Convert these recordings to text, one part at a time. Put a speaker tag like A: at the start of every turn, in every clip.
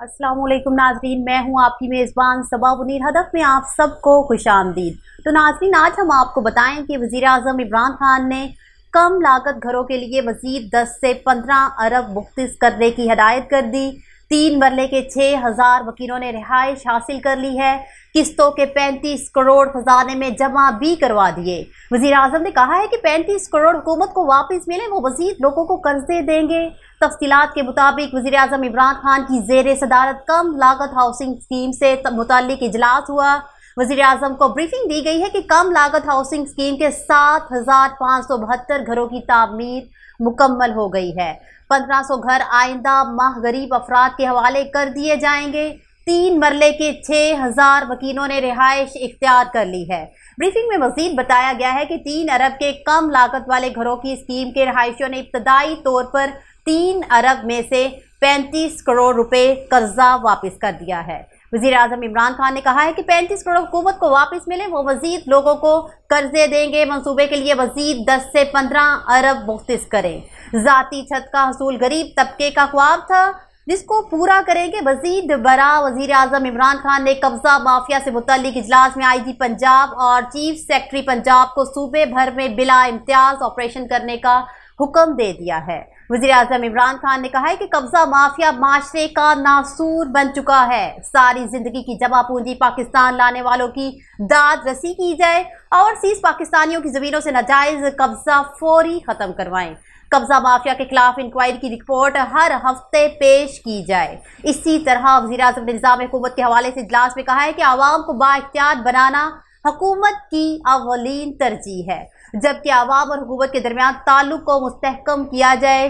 A: अस्सलाम वालेकुम नाजरीन, मैं हूं आपकी मेज़बान सबा मुनीर। हदफ में आप सबको खुशामदीद। तो नाजरीन, आज हम आपको बताएं कि वज़ीर आज़म इमरान खान ने कम लागत घरों के लिए मज़ीद 10 से 15 अरब मुख्तस करने की हदायत कर दी। 3 मरले के 6000 वकीलों ने रिहाइश हासिल कर ली है। किस्तों के 35 करोड़ खजाने में जमा भी करवा दिए। वज़ीर आज़म ने कहा है कि 35 करोड़ हुकूमत को वापस मिले, वो मज़ीद लोगों को कर्जे देंगे। तफसीलात के मुताबिक वज़ीर आज़म इमरान खान की ज़ेर सदारत कम लागत हाउसिंग स्कीम से मुताल्लिक इजलास हुआ। वज़ीर आज़म को ब्रीफिंग दी गई है कि कम लागत हाउसिंग स्कीम के 7572 घरों की तामीर मुकम्मल हो गई है। 1500 घर आइंदा माह गरीब अफराद के हवाले कर दिए जाएंगे। 3 मरले के 6000 वकीलों ने रिहाइश इख्तियार कर ली है। ब्रीफिंग में मज़ीद बताया गया है कि 3 अरब के कम लागत वाले घरों की स्कीम के रिहायशियों ने इब्तदाई तौर पर 3 अरब में से 35 करोड़ रुपए कर्जा वापस कर दिया है। वज़ीर आज़म इमरान खान ने कहा है कि 35 करोड़ हुकूमत को वापस मिले, वो मज़ीद लोगों को कर्जे देंगे। मंसूबे के लिए मज़ीद 10 से 15 अरब मुख्तस करें। ज़ाती छत का हसूल गरीब तबके का ख्वाब था, जिसको पूरा करेंगे। मज़ीद बरा वज़ीर आज़म इमरान खान ने कब्ज़ा माफिया से मुतल्लिक इजलास में IG पंजाब और चीफ सेक्रेटरी पंजाब को सूबे भर में बिला इम्तियाज़ ऑपरेशन करने का हुक्म दे दिया है। वज़ीर आज़म इमरान खान ने कहा है कि कब्ज़ा माफिया माशरे का नासूर बन चुका है। सारी ज़िंदगी की जमा पूंजी पाकिस्तान लाने वालों की दाद रसी की जाए। ओवरसीज़ पाकिस्तानियों की ज़मीनों से नाजायज़ कब्ज़ा फौरी ख़त्म करवाएं। कब्ज़ा माफिया के खिलाफ इंक्वायरी की रिपोर्ट हर हफ्ते पेश की जाए। इसी तरह वज़ीर आज़म ने निज़ाम हुकूमत के हवाले से इजलास में कहा है कि आवाम को बाइख्तियार बनाना हुकूमत की अव्वलीन तरजीह है, जबकि आवाम और हुकूमत के दरमियान ताल्लुक को मुस्तहकम किया जाए।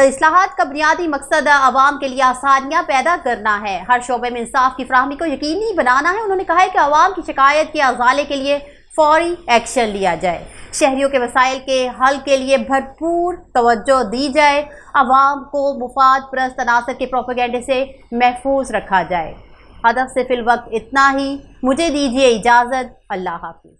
A: इस्लाहात का बुनियादी मकसद आवाम के लिए आसानियाँ पैदा करना है, हर शोबे में इंसाफ की फराहमी को यकीनी बनाना है। उन्होंने कहा है कि आवाम की शिकायत के अजाले के लिए फौरी एक्शन लिया जाए। शहरियों के मसाइल के हल के लिए भरपूर तवज्जो दी जाए। आवाम को मुफाद परस्त अनासर के प्रोपेगेंडे से महफूज रखा जाए। हदफ से फिल वक्त इतना ही। मुझे दीजिए इजाज़त। अल्लाह हाफिज़।